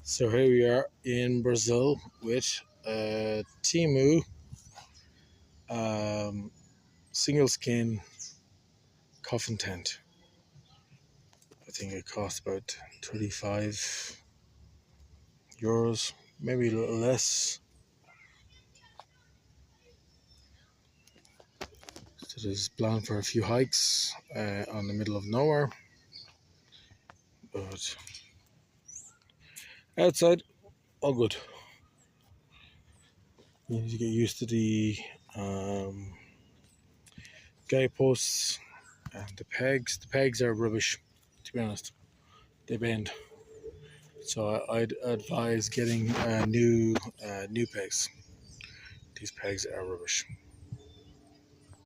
So here we are in Brazil with a Temu single skin coffin tent. I think it cost about 35 euros, maybe a little less. So this is planned for a few hikes on the middle of nowhere, but outside, all good. You need to get used to the guide posts and the pegs. The pegs are rubbish, to be honest. They bend. So I'd advise getting new pegs. These pegs are rubbish.